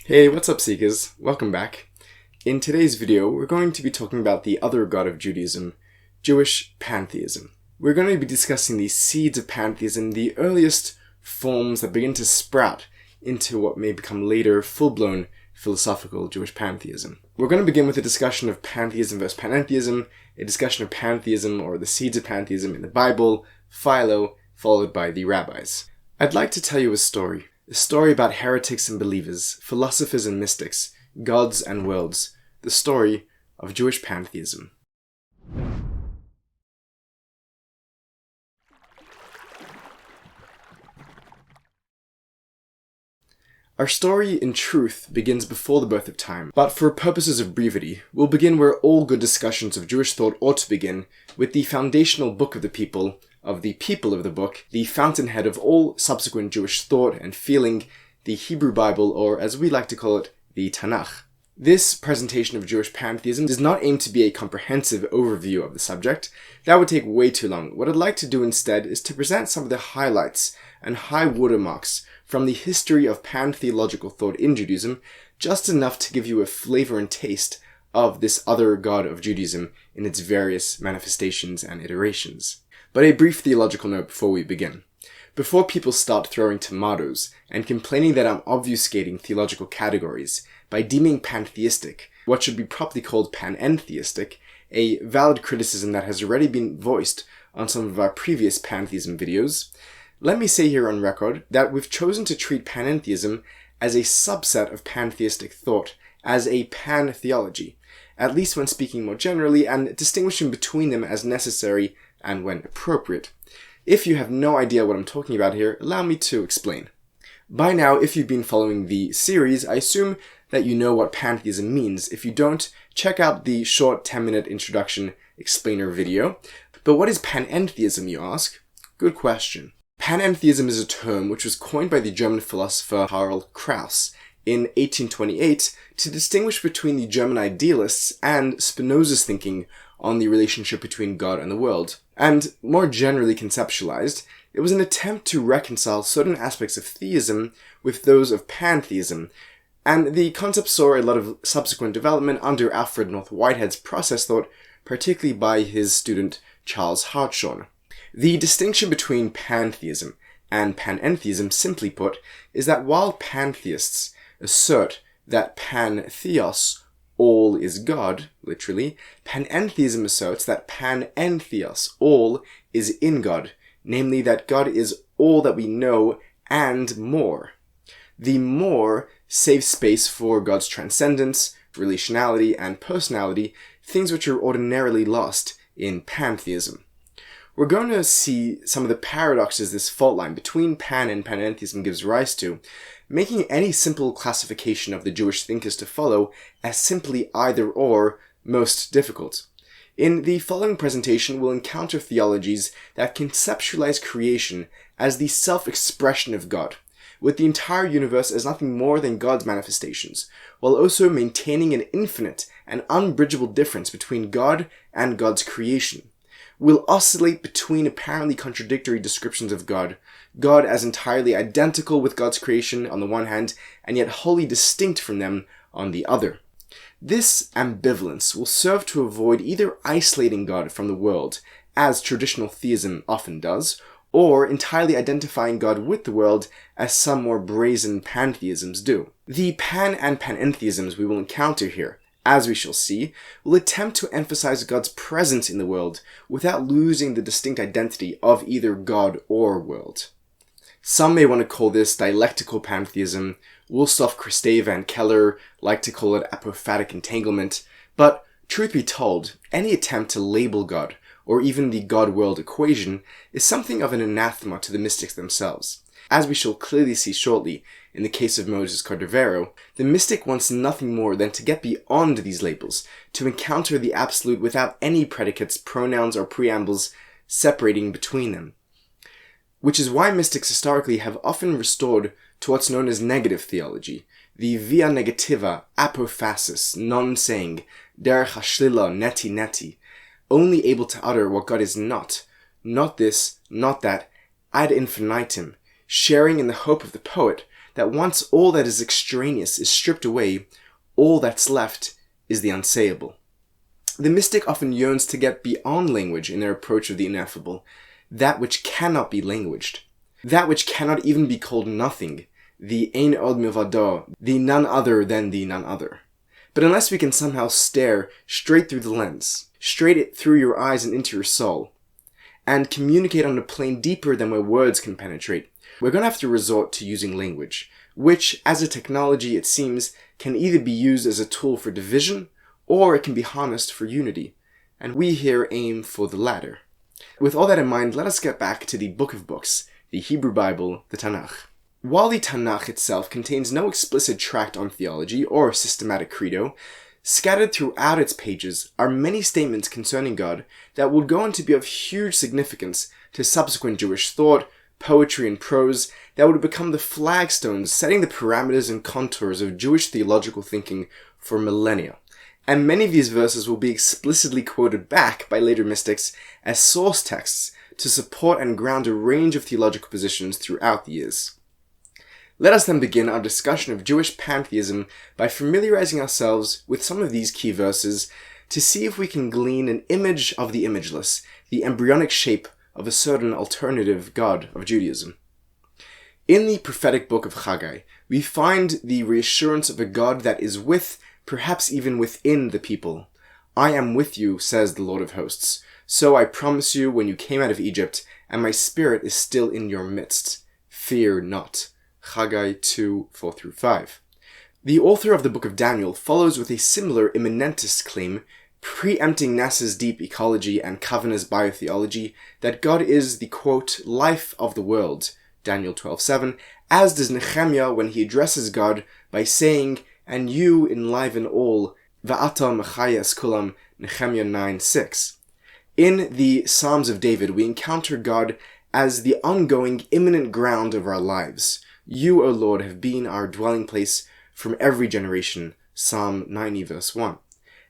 Hey, what's up seekers? Welcome back. In today's video, we're going to be talking about the other God of Judaism, Jewish Pantheism. We're going to be discussing the seeds of pantheism, the earliest forms that begin to sprout into what may become later full-blown philosophical Jewish pantheism. We're going to begin with a discussion of pantheism versus panentheism, a discussion of pantheism or the seeds of pantheism in the Bible, Philo, followed by the Rabbis. I'd like to tell you a story about heretics and believers, philosophers and mystics, gods and worlds, the story of Jewish pantheism. Our story, in truth, begins before the birth of time, but for purposes of brevity, we'll begin where all good discussions of Jewish thought ought to begin, with the foundational book of the people of the book, the fountainhead of all subsequent Jewish thought and feeling, the Hebrew Bible, or as we like to call it, the Tanach. This presentation of Jewish pantheism does not aim to be a comprehensive overview of the subject. That would take way too long. What I'd like to do instead is to present some of the highlights and high watermarks from the history of pantheological thought in Judaism, just enough to give you a flavor and taste of this other God of Judaism in its various manifestations and iterations. But a brief theological note before we begin. Before people start throwing tomatoes and complaining that I'm obfuscating theological categories by deeming pantheistic what should be properly called panentheistic, a valid criticism that has already been voiced on some of our previous pantheism videos, let me say here on record that we've chosen to treat panentheism as a subset of pantheistic thought, as a pantheology, at least when speaking more generally, and distinguishing between them as necessary and when appropriate. If you have no idea what I'm talking about here, allow me to explain. By now, if you've been following the series, I assume that you know what pantheism means. If you don't, check out the short 10-minute introduction explainer video. But what is panentheism, you ask? Good question. Panentheism is a term which was coined by the German philosopher Karl Kraus in 1828 to distinguish between the German idealists and Spinoza's thinking on the relationship between God and the world. And more generally conceptualized, it was an attempt to reconcile certain aspects of theism with those of pantheism, and the concept saw a lot of subsequent development under Alfred North Whitehead's process thought, particularly by his student Charles Hartshorne. The distinction between pantheism and panentheism, simply put, is that while pantheists assert that pantheos, all is God, literally, panentheism asserts that panentheos, all is in God, namely that God is all that we know and more. The more saves space for God's transcendence, relationality, and personality, things which are ordinarily lost in pantheism. We're going to see some of the paradoxes this fault line between pan and panentheism gives rise to, making any simple classification of the Jewish thinkers to follow as simply either or most difficult. In the following presentation, we'll encounter theologies that conceptualize creation as the self-expression of God, with the entire universe as nothing more than God's manifestations, while also maintaining an infinite and unbridgeable difference between God and God's creation. We'll oscillate between apparently contradictory descriptions of God, God as entirely identical with God's creation on the one hand, and yet wholly distinct from them on the other. This ambivalence will serve to avoid either isolating God from the world, as traditional theism often does, or entirely identifying God with the world, as some more brazen pantheisms do. The pan and panentheisms we will encounter here, as we shall see, will attempt to emphasize God's presence in the world without losing the distinct identity of either God or world. Some may want to call this dialectical pantheism. Woolstorff, Kristeva, and Keller like to call it apophatic entanglement, but truth be told, any attempt to label God, or even the God-world equation, is something of an anathema to the mystics themselves. As we shall clearly see shortly, in the case of Moses Cordovero, the mystic wants nothing more than to get beyond these labels, to encounter the absolute without any predicates, pronouns, or preambles separating between them. Which is why mystics historically have often restored to what's known as negative theology, the via negativa, apophasis, non-saying, derech hashlila, neti neti, only able to utter what God is not this, not that, ad infinitum, sharing in the hope of the poet that once all that is extraneous is stripped away, all that's left is the unsayable. The mystic often yearns to get beyond language in their approach of the ineffable, that which cannot be languaged, that which cannot even be called nothing, the ein od milvado, the none other than the none other. But unless we can somehow stare straight through the lens, straight through your eyes and into your soul, and communicate on a plane deeper than where words can penetrate, we're going to have to resort to using language, which, as a technology, it seems, can either be used as a tool for division, or it can be harnessed for unity. And we here aim for the latter. With all that in mind, let us get back to the Book of Books, the Hebrew Bible, the Tanach. While the Tanach itself contains no explicit tract on theology or systematic credo, scattered throughout its pages are many statements concerning God that would go on to be of huge significance to subsequent Jewish thought, poetry, and prose that would become the flagstones setting the parameters and contours of Jewish theological thinking for millennia. And many of these verses will be explicitly quoted back by later mystics as source texts to support and ground a range of theological positions throughout the years. Let us then begin our discussion of Jewish pantheism by familiarizing ourselves with some of these key verses to see if we can glean an image of the imageless, the embryonic shape of a certain alternative God of Judaism. In the prophetic book of Haggai, we find the reassurance of a God that is with, perhaps even within, the people. I am with you, says the Lord of hosts. So I promise you when you came out of Egypt, and my spirit is still in your midst. Fear not. Haggai 2, 4-5. The author of the book of Daniel follows with a similar immanentist claim, preempting NASA's deep ecology and Kavanagh's biotheology, that God is the, quote, life of the world, Daniel 12:7, as does Nehemiah when he addresses God by saying, and you enliven all, va'ata mechayes kulam, Nehemiah 9:6. In the Psalms of David, we encounter God as the ongoing, imminent ground of our lives. You, O Lord, have been our dwelling place from every generation, Psalm 90, verse 1.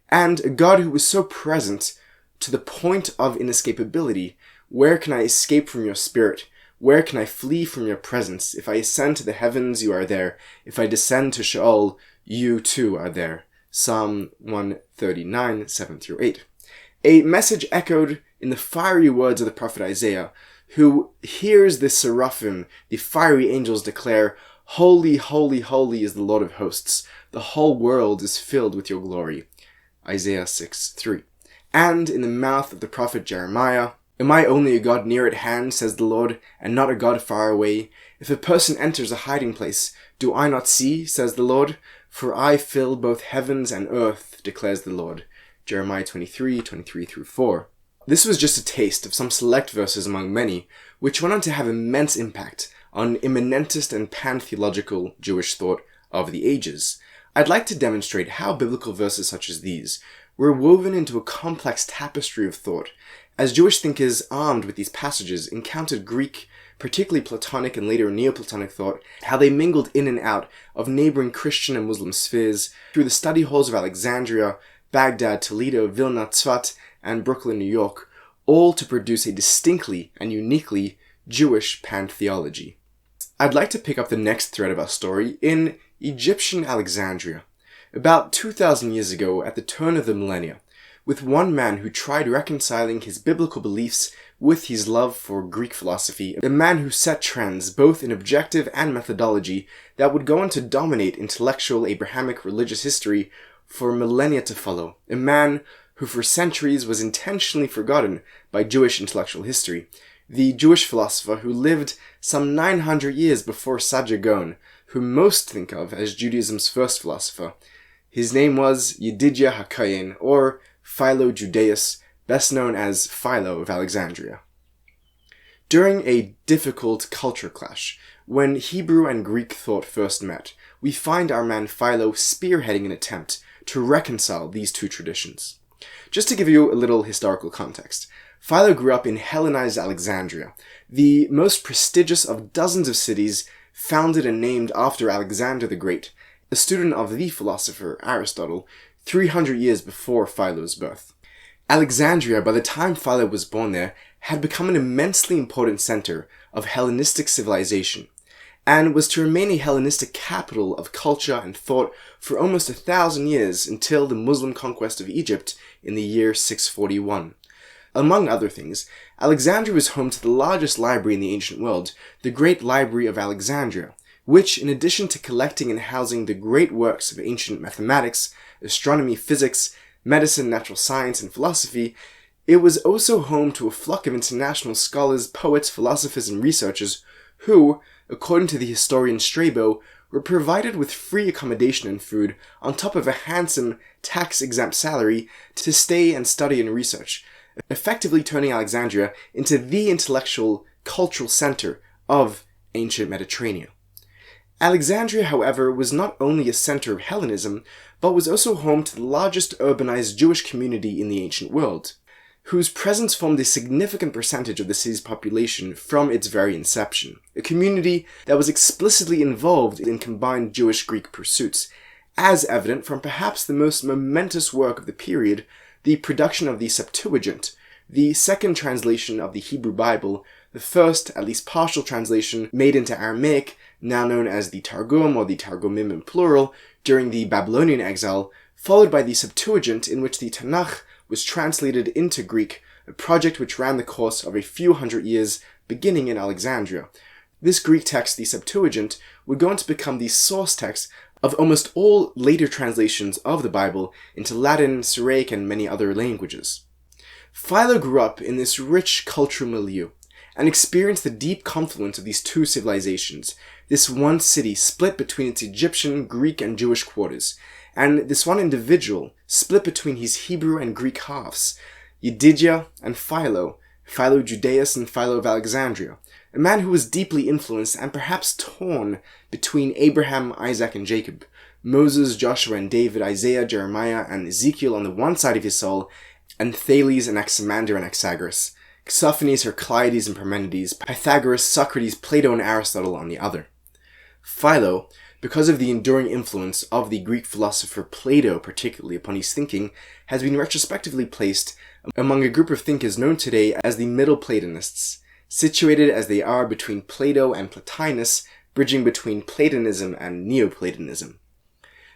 And a God who was so present to the point of inescapability. Where can I escape from your spirit? Where can I flee from your presence? If I ascend to the heavens, you are there. If I descend to Sheol, you too are there. Psalm 139, 7-8. A message echoed in the fiery words of the prophet Isaiah, who hears the seraphim, the fiery angels, declare, Holy, holy, holy is the Lord of hosts. The whole world is filled with your glory. Isaiah 6:3. And in the mouth of the prophet Jeremiah, Am I only a God near at hand, says the Lord, and not a God far away? If a person enters a hiding place, do I not see, says the Lord? For I fill both heavens and earth, declares the Lord. Jeremiah 23, 23-4. This was just a taste of some select verses among many, which went on to have immense impact on immanentist and pantheological Jewish thought of the ages. I'd like to demonstrate how biblical verses such as these were woven into a complex tapestry of thought, as Jewish thinkers armed with these passages encountered Greek, particularly Platonic and later Neoplatonic thought, how they mingled in and out of neighboring Christian and Muslim spheres through the study halls of Alexandria, Baghdad, Toledo, Vilna, Tzfat, and Brooklyn, New York, all to produce a distinctly and uniquely Jewish pantheology. I'd like to pick up the next thread of our story in Egyptian Alexandria, about 2,000 years ago at the turn of the millennia, with one man who tried reconciling his biblical beliefs with his love for Greek philosophy, a man who set trends both in objective and methodology that would go on to dominate intellectual Abrahamic religious history for millennia to follow, a man who for centuries was intentionally forgotten by Jewish intellectual history, the Jewish philosopher who lived some 900 years before Saadia Gaon, whom most think of as Judaism's first philosopher. His name was Yedidia HaKayin, or Philo Judaeus, best known as Philo of Alexandria. During a difficult culture clash, when Hebrew and Greek thought first met, we find our man Philo spearheading an attempt to reconcile these two traditions. Just to give you a little historical context, Philo grew up in Hellenized Alexandria, the most prestigious of dozens of cities founded and named after Alexander the Great, a student of the philosopher Aristotle, 300 years before Philo's birth. Alexandria, by the time Philo was born there, had become an immensely important center of Hellenistic civilization, and was to remain a Hellenistic capital of culture and thought for almost 1,000 years until the Muslim conquest of Egypt in the year 641. Among other things, Alexandria was home to the largest library in the ancient world, the Great Library of Alexandria, which, in addition to collecting and housing the great works of ancient mathematics, astronomy, physics, medicine, natural science, and philosophy, it was also home to a flock of international scholars, poets, philosophers, and researchers who, according to the historian Strabo, were provided with free accommodation and food on top of a handsome, tax-exempt salary to stay and study and research, effectively turning Alexandria into the intellectual, cultural center of ancient Mediterranean. Alexandria, however, was not only a center of Hellenism, but was also home to the largest urbanized Jewish community in the ancient world, whose presence formed a significant percentage of the city's population from its very inception, a community that was explicitly involved in combined Jewish-Greek pursuits, as evident from perhaps the most momentous work of the period, the production of the Septuagint, the second translation of the Hebrew Bible, the first, at least partial translation, made into Aramaic, now known as the Targum or the Targumim in plural, during the Babylonian exile, followed by the Septuagint, in which the Tanach was translated into Greek, a project which ran the course of a few hundred years, beginning in Alexandria. This Greek text, the Septuagint, would go on to become the source text of almost all later translations of the Bible into Latin, Syriac, and many other languages. Philo grew up in this rich cultural milieu, and experienced the deep confluence of these two civilizations, this one city split between its Egyptian, Greek, and Jewish quarters, and this one individual split between his Hebrew and Greek halves, Yedidia and Philo, Philo of Judaism and Philo of Alexandria, a man who was deeply influenced and perhaps torn between Abraham, Isaac, and Jacob, Moses, Joshua, and David, Isaiah, Jeremiah, and Ezekiel on the one side of his soul, and Thales, Anaximander, and Anaxagoras, Xenophanes, Heraclides, and Parmenides, Pythagoras, Socrates, Plato, and Aristotle on the other. Philo, because of the enduring influence of the Greek philosopher Plato particularly upon his thinking, has been retrospectively placed among a group of thinkers known today as the Middle Platonists, situated as they are between Plato and Plotinus, bridging between Platonism and Neoplatonism.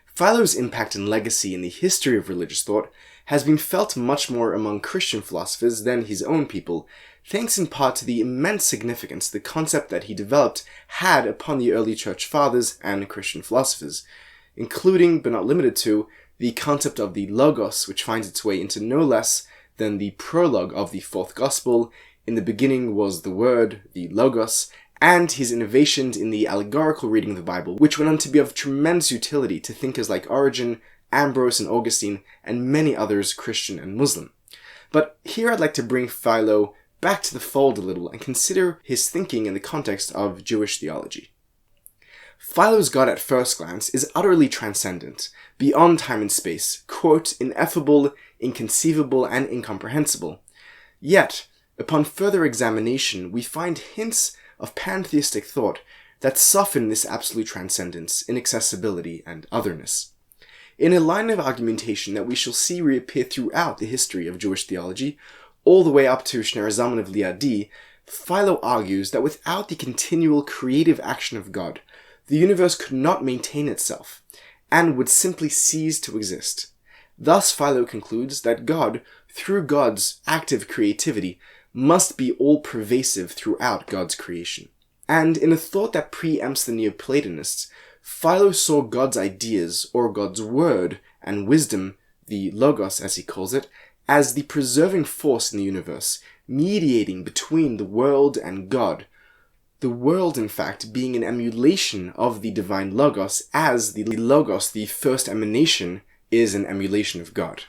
Philo's impact and legacy in the history of religious thought has been felt much more among Christian philosophers than his own people, thanks in part to the immense significance the concept that he developed had upon the early church fathers and Christian philosophers, including, but not limited to, the concept of the Logos, which finds its way into no less than the prologue of the fourth gospel, "In the beginning was the Word," the Logos, and his innovations in the allegorical reading of the Bible, which went on to be of tremendous utility to thinkers like Origen, Ambrose, and Augustine, and many others, Christian and Muslim. But here I'd like to bring Philo back to the fold a little and consider his thinking in the context of Jewish theology. Philo's God at first glance is utterly transcendent, beyond time and space, quote, ineffable, inconceivable, and incomprehensible. Yet, upon further examination, we find hints of pantheistic thought that soften this absolute transcendence, inaccessibility, and otherness. In a line of argumentation that we shall see reappear throughout the history of Jewish theology, all the way up to Shneur Zalman of Liadi, Philo argues that without the continual creative action of God, the universe could not maintain itself, and would simply cease to exist. Thus Philo concludes that God, through God's active creativity, must be all-pervasive throughout God's creation. And in a thought that preempts the Neoplatonists, Philo saw God's ideas, or God's word, and wisdom, the Logos as he calls it, as the preserving force in the universe, mediating between the world and God. The world, in fact, being an emulation of the divine Logos, as the Logos, the first emanation, is an emulation of God.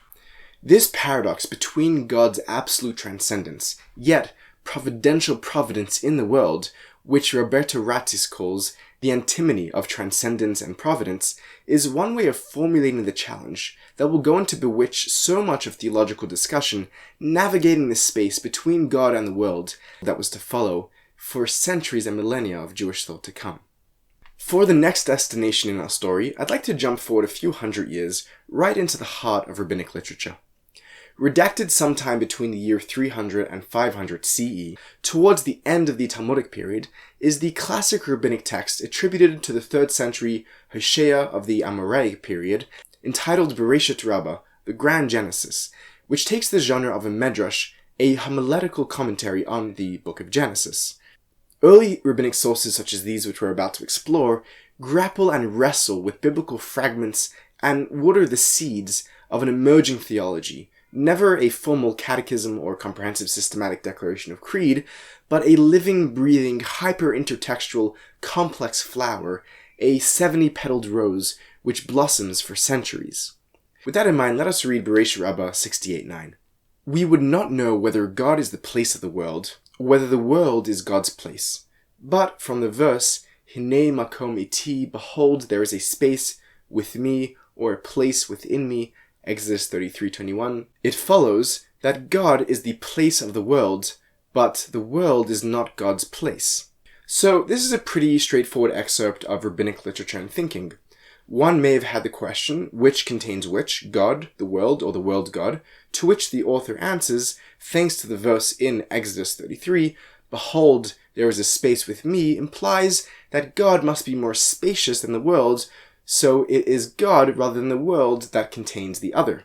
This paradox between God's absolute transcendence, yet providential providence in the world, which Roberto Ratzius calls the antinomy of transcendence and providence, is one way of formulating the challenge that will go on to bewitch so much of theological discussion, navigating the space between God and the world that was to follow for centuries and millennia of Jewish thought to come. For the next destination in our story, I'd like to jump forward a few hundred years, right into the heart of rabbinic literature. redacted sometime between the year 300 and 500 CE, towards the end of the Talmudic period, is the classic rabbinic text attributed to the 3rd century Hosea of the Amoraic period, entitled Bereshit Rabbah, the Grand Genesis, which takes the genre of a medrash, a homiletical commentary on the Book of Genesis. Early rabbinic sources such as these which we're about to explore grapple and wrestle with biblical fragments and water the seeds of an emerging theology, never a formal catechism or comprehensive systematic declaration of creed, but a living, breathing, hyper-intertextual, complex flower, a 70-petaled rose which blossoms for centuries. With that in mind, let us read Bereshit Rabbah 68:9. We would not know whether God is the place of the world, or whether the world is God's place. But from the verse, Hinei makom iti, behold, there is a space with me, or a place within me, Exodus 33:21, it follows that God is the place of the world, but the world is not God's place. So this is a pretty straightforward excerpt of rabbinic literature and thinking. One may have had the question, which contains which, God, the world, or the world God, to which the author answers, thanks to the verse in Exodus 33, behold, there is a space with me, implies that God must be more spacious than the world, so it is God rather than the world that contains the other.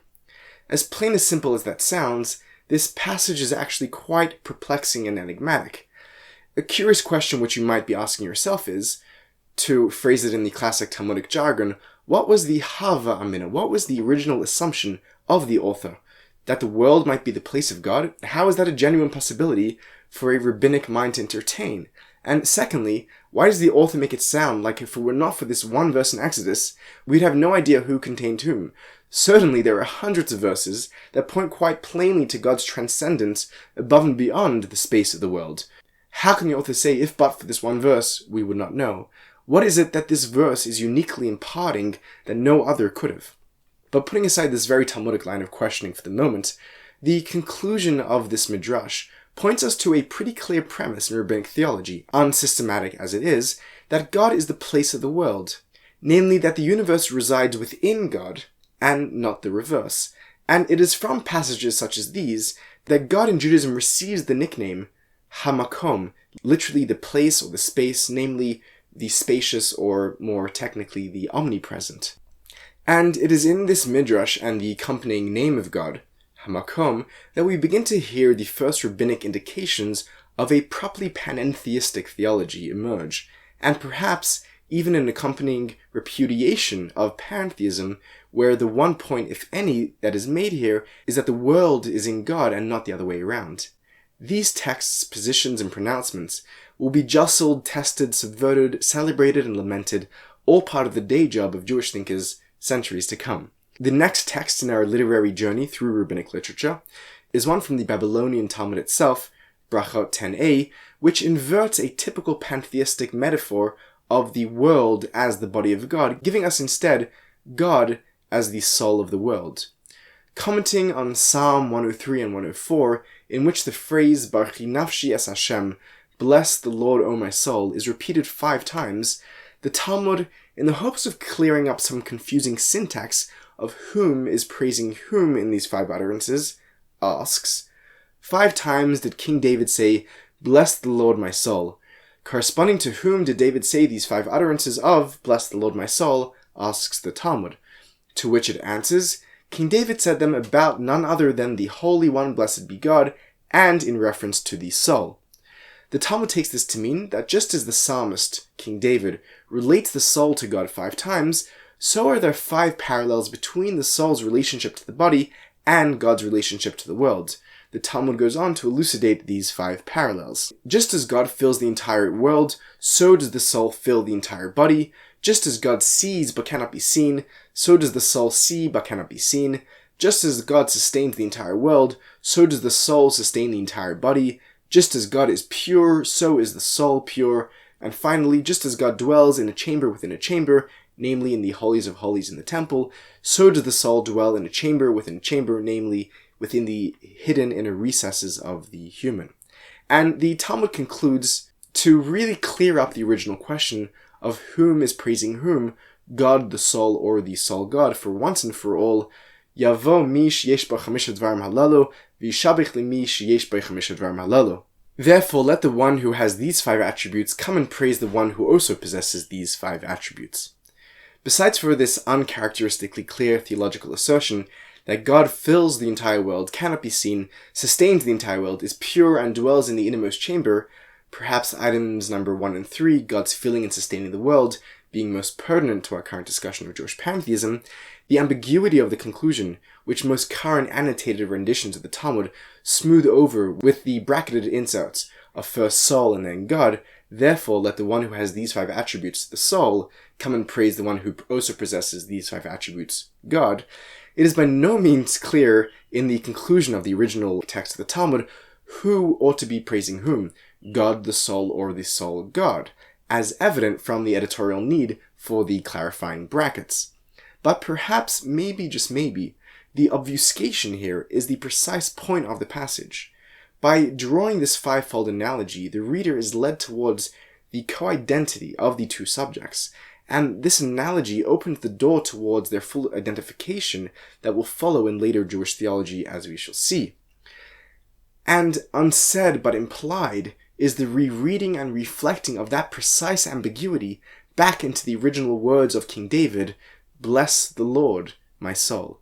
As plain and simple as that sounds, this passage is actually quite perplexing and enigmatic. A curious question which you might be asking yourself is, to phrase it in the classic Talmudic jargon, what was the hava amina? What was the original assumption of the author? That the world might be the place of God? How is that a genuine possibility for a rabbinic mind to entertain? And secondly, why does the author make it sound like if it were not for this one verse in Exodus, we'd have no idea who contained whom? Certainly there are hundreds of verses that point quite plainly to God's transcendence above and beyond the space of the world. How can the author say, if but for this one verse, we would not know? What is it that this verse is uniquely imparting that no other could have? But putting aside this very Talmudic line of questioning for the moment, the conclusion of this midrash points us to a pretty clear premise in rabbinic theology, unsystematic as it is, that God is the place of the world, namely that the universe resides within God, and not the reverse. And it is from passages such as these that God in Judaism receives the nickname Hamakom, literally the place or the space, namely the spacious or more technically the omnipresent. And it is in this midrash and the accompanying name of God, Hamakom, that we begin to hear the first rabbinic indications of a properly panentheistic theology emerge, and perhaps even an accompanying repudiation of pantheism, where the one point, if any, that is made here is that the world is in God and not the other way around. These texts, positions, and pronouncements will be jostled, tested, subverted, celebrated, and lamented, all part of the day job of Jewish thinkers centuries to come. The next text in our literary journey through rabbinic literature is one from the Babylonian Talmud itself, Brachot 10a, which inverts a typical pantheistic metaphor of the world as the body of God, giving us instead God as the soul of the world. Commenting on Psalm 103 and 104, in which the phrase Barchi nafshi es Hashem, bless the Lord, O my soul, is repeated 5 times, the Talmud, in the hopes of clearing up some confusing syntax of whom is praising whom in these 5 utterances, asks, 5 times did King David say, bless the Lord my soul. Corresponding to whom did David say these 5 utterances of, bless the Lord my soul, asks the Talmud. To which it answers, King David said them about none other than the Holy One, blessed be God, and in reference to the soul. The Talmud takes this to mean that just as the psalmist, King David, relates the soul to God 5 times, so are there 5 parallels between the soul's relationship to the body and God's relationship to the world. The Talmud goes on to elucidate these 5 parallels. Just as God fills the entire world, so does the soul fill the entire body. Just as God sees but cannot be seen, so does the soul see but cannot be seen. Just as God sustains the entire world, so does the soul sustain the entire body. Just as God is pure, so is the soul pure. And finally, just as God dwells in a chamber within a chamber, namely in the holies of holies in the temple, so does the soul dwell in a chamber within a chamber, namely within the hidden inner recesses of the human. And the Talmud concludes to really clear up the original question of whom is praising whom, God the soul or the soul God, for once and for all, Yavo mi sheyesh bo chamisha dvarim halalu, v'yishabich li sheyesh bo chamisha dvarim halalu. Therefore, let the one who has these 5 attributes come and praise the one who also possesses these 5 attributes. Besides for this uncharacteristically clear theological assertion that God fills the entire world, cannot be seen, sustains the entire world, is pure and dwells in the innermost chamber, perhaps items number 1 and 3, God's filling and sustaining the world, being most pertinent to our current discussion of Jewish pantheism, the ambiguity of the conclusion, which most current annotated renditions of the Talmud smooth over with the bracketed inserts of first soul and then God, therefore let the one who has these 5 attributes, the soul, come and praise the one who also possesses these 5 attributes, God, it is by no means clear in the conclusion of the original text of the Talmud who ought to be praising whom, God the soul or the soul God, as evident from the editorial need for the clarifying brackets. But perhaps, maybe, just maybe, the obfuscation here is the precise point of the passage. By drawing this 5-fold analogy, the reader is led towards the co-identity of the 2 subjects, and this analogy opens the door towards their full identification that will follow in later Jewish theology, as we shall see. And unsaid but implied is the rereading and reflecting of that precise ambiguity back into the original words of King David, "Bless the Lord, my soul."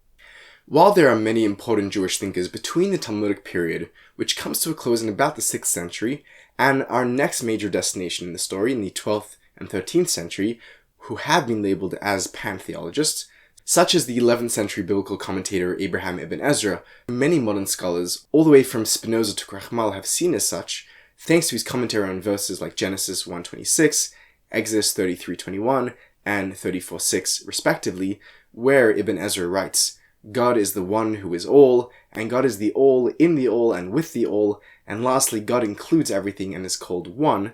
While there are many important Jewish thinkers between the Talmudic period, which comes to a close in about the 6th century, and our next major destination in the story in the 12th and 13th century, who have been labeled as pantheologists, such as the 11th century biblical commentator Abraham ibn Ezra, many modern scholars, all the way from Spinoza to Krachmal, have seen as such, thanks to his commentary on verses like Genesis 1:26, Exodus 33:21, and 34:6 respectively, where Ibn Ezra writes, God is the one who is all, and God is the all in the all and with the all, and lastly, God includes everything and is called one.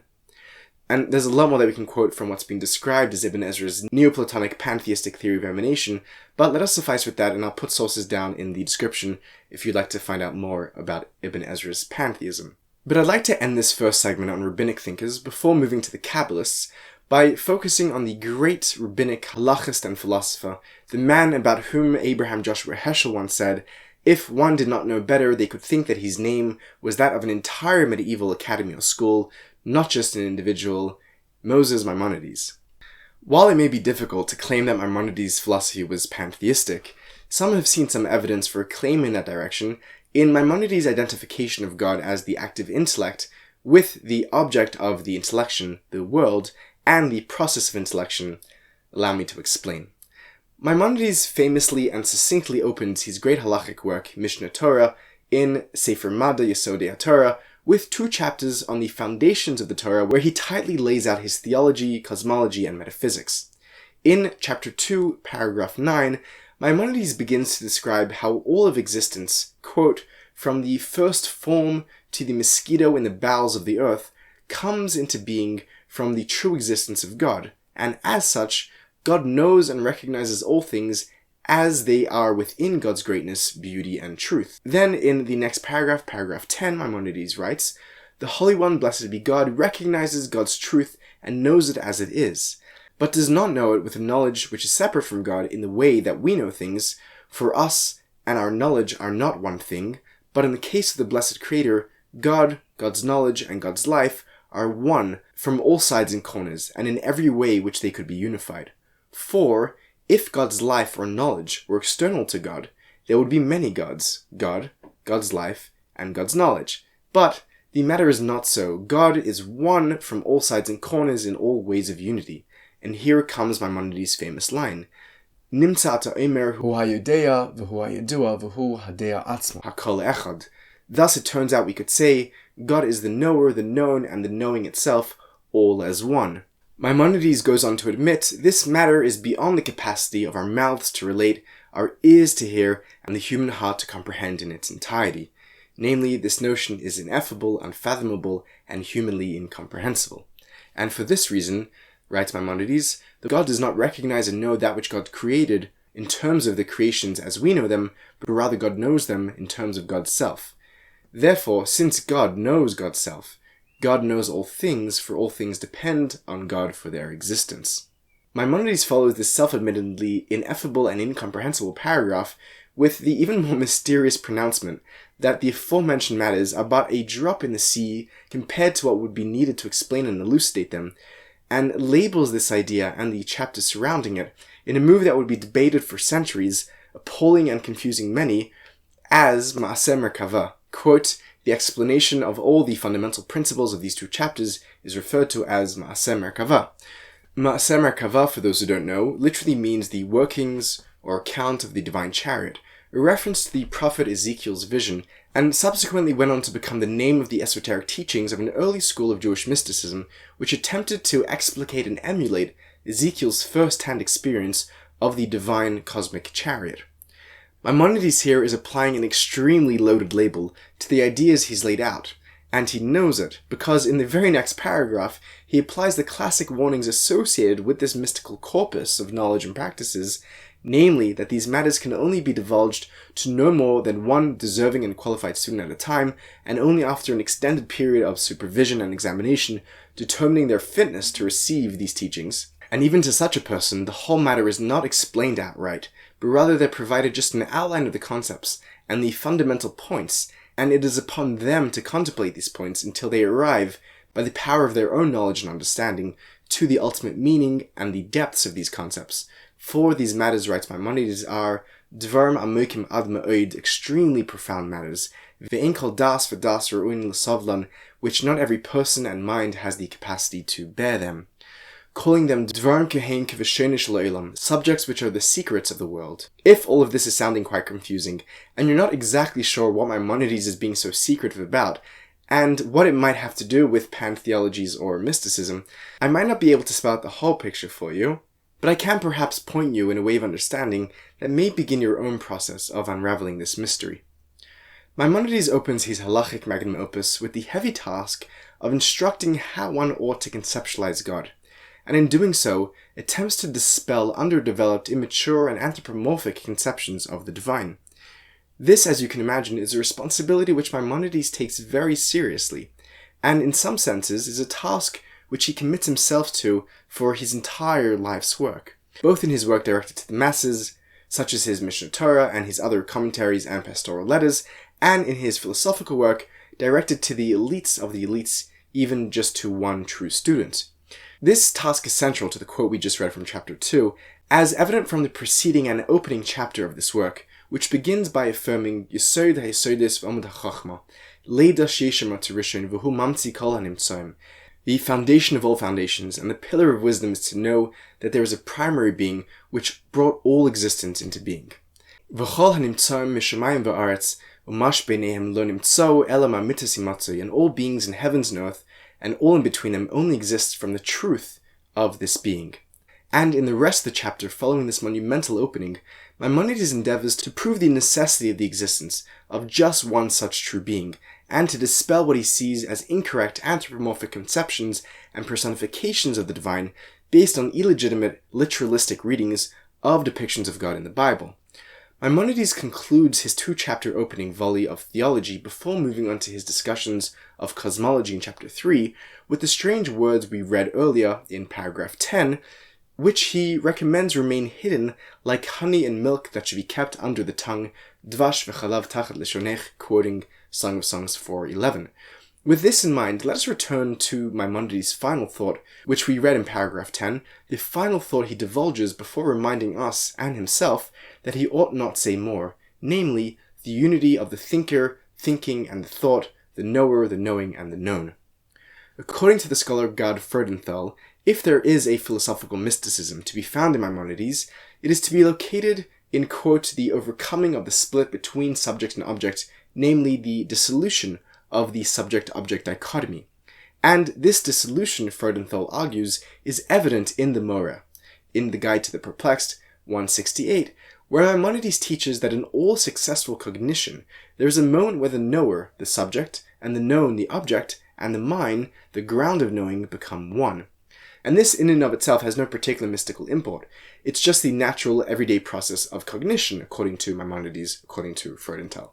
And there's a lot more that we can quote from what's been described as Ibn Ezra's Neoplatonic pantheistic theory of emanation, but let us suffice with that, and I'll put sources down in the description if you'd like to find out more about Ibn Ezra's pantheism. But I'd like to end this first segment on rabbinic thinkers before moving to the Kabbalists, by focusing on the great rabbinic halachist and philosopher, the man about whom Abraham Joshua Heschel once said, if one did not know better, they could think that his name was that of an entire medieval academy or school, not just an individual, Moses Maimonides. While it may be difficult to claim that Maimonides' philosophy was pantheistic, some have seen some evidence for a claim in that direction in Maimonides' identification of God as the active intellect with the object of the intellection, the world, and the process of intellection. Allow me to explain. Maimonides famously and succinctly opens his great halachic work, Mishneh Torah, in Sefer Mada Yesodei HaTorah, with 2 chapters on the foundations of the Torah, where he tightly lays out his theology, cosmology, and metaphysics. In chapter 2, paragraph 9, Maimonides begins to describe how all of existence, quote, from the first form to the mosquito in the bowels of the earth, comes into being from the true existence of God, and as such, God knows and recognizes all things as they are within God's greatness, beauty, and truth. Then in the next paragraph, paragraph 10, Maimonides writes, the Holy One, blessed be God, recognizes God's truth and knows it as it is, but does not know it with a knowledge which is separate from God in the way that we know things, for us and our knowledge are not one thing, but in the case of the blessed Creator, God, God's knowledge, and God's life are one from all sides and corners, and in every way which they could be unified. For, if God's life or knowledge were external to God, there would be many gods, God, God's life, and God's knowledge. But the matter is not so. God is one from all sides and corners in all ways of unity. And here comes Maimonides' famous line, Nimtza ata omer hu hayodea v'hu hayodua v'hu hadea atzmo hakol echad. Thus it turns out we could say, God is the knower, the known, and the knowing itself, all as one. Maimonides goes on to admit this matter is beyond the capacity of our mouths to relate, our ears to hear, and the human heart to comprehend in its entirety. Namely, this notion is ineffable, unfathomable, and humanly incomprehensible. And for this reason, writes Maimonides, that God does not recognize and know that which God created in terms of the creations as we know them, but rather God knows them in terms of God's self. Therefore, since God knows God's self, God knows all things, for all things depend on God for their existence. Maimonides follows this self-admittedly ineffable and incomprehensible paragraph with the even more mysterious pronouncement that the aforementioned matters are but a drop in the sea compared to what would be needed to explain and elucidate them, and labels this idea and the chapters surrounding it in a move that would be debated for centuries, appalling and confusing many, as Ma'aseh Merkavah. Quote, the explanation of all the fundamental principles of these two chapters is referred to as Ma'aseh Merkavah. Ma'aseh Merkavah, for those who don't know, literally means the workings or account of the divine chariot, a reference to the prophet Ezekiel's vision, and subsequently went on to become the name of the esoteric teachings of an early school of Jewish mysticism, which attempted to explicate and emulate Ezekiel's first-hand experience of the divine cosmic chariot. Maimonides here is applying an extremely loaded label to the ideas he's laid out, and he knows it, because in the very next paragraph, he applies the classic warnings associated with this mystical corpus of knowledge and practices, namely that these matters can only be divulged to no more than one deserving and qualified student at a time, and only after an extended period of supervision and examination, determining their fitness to receive these teachings. And even to such a person, the whole matter is not explained outright, but rather they're provided just an outline of the concepts and the fundamental points, and it is upon them to contemplate these points until they arrive, by the power of their own knowledge and understanding, to the ultimate meaning and the depths of these concepts. For these matters, writes Maimonides, are dvarim amokim ad ma'od, extremely profound matters, ve'en kol das v'das ru'in l'savlan, which not every person and mind has the capacity to bear them, calling them dvarim kehein keveshenish lo'elam, subjects which are the secrets of the world. If all of this is sounding quite confusing, and you're not exactly sure what Maimonides is being so secretive about, and what it might have to do with pantheologies or mysticism, I might not be able to spell out the whole picture for you, but I can perhaps point you in a way of understanding that may begin your own process of unraveling this mystery. Maimonides opens his halachic magnum opus with the heavy task of instructing how one ought to conceptualize God, and in doing so, attempts to dispel underdeveloped, immature, and anthropomorphic conceptions of the divine. This, as you can imagine, is a responsibility which Maimonides takes very seriously, and in some senses is a task which he commits himself to for his entire life's work, both in his work directed to the masses, such as his Mishnah Torah and his other commentaries and pastoral letters, and in his philosophical work directed to the elites of the elites, even just to one true student. This task is central to the quote we just read from chapter 2, as evident from the preceding and opening chapter of this work, which begins by affirming Yesod ha-Yesodis v'Amud ha-Chachma, Leida she'eshem ha-Rishon v'hu mamtzi kol ha-Nimtzoim. The foundation of all foundations and the pillar of wisdom is to know that there is a primary being which brought all existence into being. V'chol ha-Nimtzoim mishamayim v'aretz u'mash beinehem lo nimtzo ela ma'mitas imatzoi, and all beings in heavens and earth and all in between them only exists from the truth of this being. And in the rest of the chapter following this monumental opening, Maimonides endeavors to prove the necessity of the existence of just one such true being, and to dispel what he sees as incorrect anthropomorphic conceptions and personifications of the divine based on illegitimate literalistic readings of depictions of God in the Bible. Maimonides concludes his two-chapter opening volley of theology before moving on to his discussions of cosmology in chapter 3 with the strange words we read earlier in paragraph 10, which he recommends remain hidden like honey and milk that should be kept under the tongue, dvash v'chalav tachat leshonech, quoting Song of Songs 4:11. With this in mind, let us return to Maimonides' final thought, which we read in paragraph 10, the final thought he divulges before reminding us and himself that he ought not say more, namely, the unity of the thinker, thinking, and the thought, the knower, the knowing, and the known. According to the scholar Gad Freudenthal, if there is a philosophical mysticism to be found in Maimonides, it is to be located in, quote, the overcoming of the split between subject and object, namely the dissolution of the subject-object dichotomy. And this dissolution, Freudenthal argues, is evident in the Moreh, in the Guide to the Perplexed, 168, where Maimonides teaches that in all successful cognition, there is a moment where the knower, the subject, and the known, the object, and the mind, the ground of knowing, become one. And this in and of itself has no particular mystical import. It's just the natural everyday process of cognition, according to Maimonides, according to Freudenthal.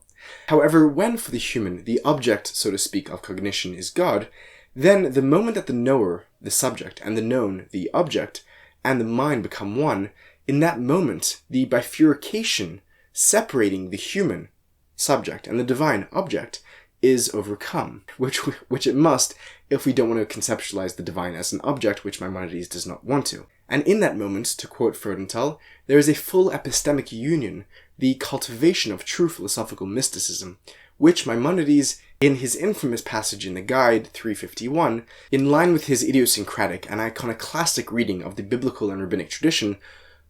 However, when for the human, the object, so to speak, of cognition is God, then the moment that the knower, the subject, and the known, the object, and the mind become one, in that moment, the bifurcation separating the human subject and the divine object is overcome, which it must if we don't want to conceptualize the divine as an object, which Maimonides does not want to. And in that moment, to quote Freudenthal, there is a full epistemic union, the cultivation of true philosophical mysticism, which Maimonides, in his infamous passage in the Guide 351, in line with his idiosyncratic and iconoclastic reading of the biblical and rabbinic tradition,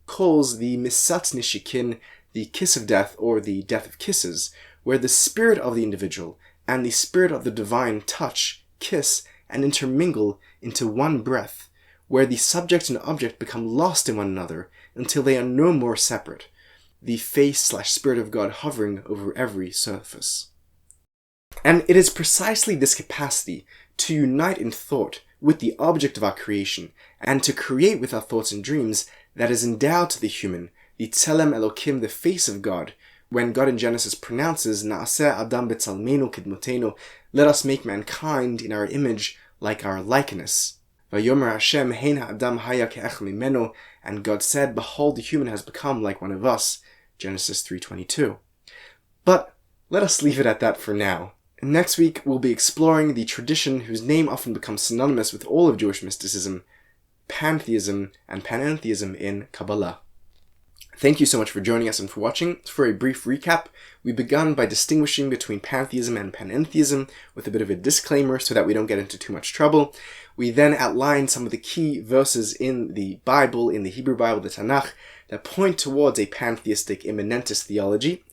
calls the Misat Nishikin, the kiss of death, or the death of kisses, where the spirit of the individual and the spirit of the divine touch, kiss, and intermingle into one breath, where the subject and object become lost in one another until they are no more separate, the face/spirit of God hovering over every surface. And it is precisely this capacity to unite in thought with the object of our creation, and to create with our thoughts and dreams, that is endowed to the human, the Tselem Elokim, the face of God, when God in Genesis pronounces, Na'aseh Adam b'tzalmenu kidmotenu, let us make mankind in our image like our likeness. Vayomer Hashem hein ha'adam haya ke'ech mimenu, and God said, behold, the human has become like one of us. Genesis 3:22. But let us leave it at that for now. Next week, we'll be exploring the tradition whose name often becomes synonymous with all of Jewish mysticism, Pantheism and Panentheism in Kabbalah. Thank you so much for joining us and for watching. For a brief recap, we began by distinguishing between Pantheism and Panentheism with a bit of a disclaimer so that we don't get into too much trouble. We then outlined some of the key verses in the Bible, in the Hebrew Bible, the Tanach, that point towards a pantheistic immanentist theology.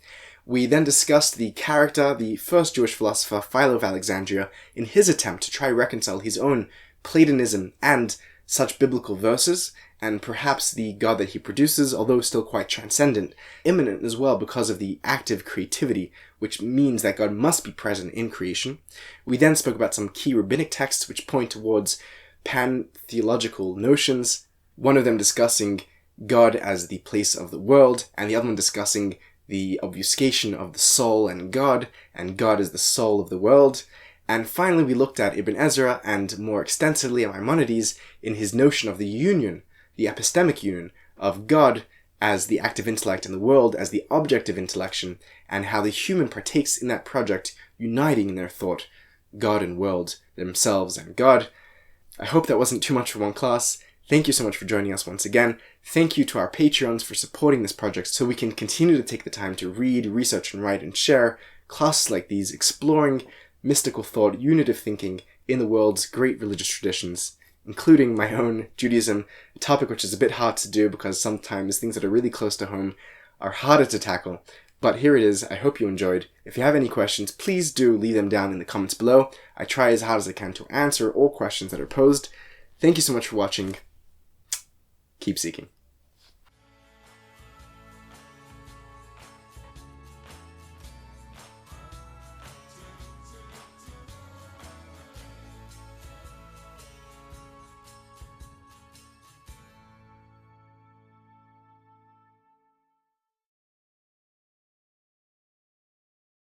We then discussed the character, the first Jewish philosopher, Philo of Alexandria, in his attempt to try to reconcile his own Platonism and such biblical verses, and perhaps the God that he produces, although still quite transcendent, immanent as well because of the active creativity, which means that God must be present in creation. We then spoke about some key rabbinic texts which point towards pantheological notions, one of them discussing God as the place of the world, and the other one discussing the obfuscation of the soul and God as the soul of the world. And finally, we looked at Ibn Ezra and more extensively at Maimonides in his notion of the union, the epistemic union of God as the active intellect and the world as the object of intellection, and how the human partakes in that project, uniting in their thought God and world, themselves and God. I hope that wasn't too much for one class. Thank you so much for joining us once again. Thank you to our Patreons for supporting this project so we can continue to take the time to read, research, and write and share classes like these, exploring mystical thought, unitive thinking in the world's great religious traditions, including my own Judaism, a topic which is a bit hard to do because sometimes things that are really close to home are harder to tackle. But here it is. I hope you enjoyed. If you have any questions, please do leave them down in the comments below. I try as hard as I can to answer all questions that are posed. Thank you so much for watching. Keep seeking.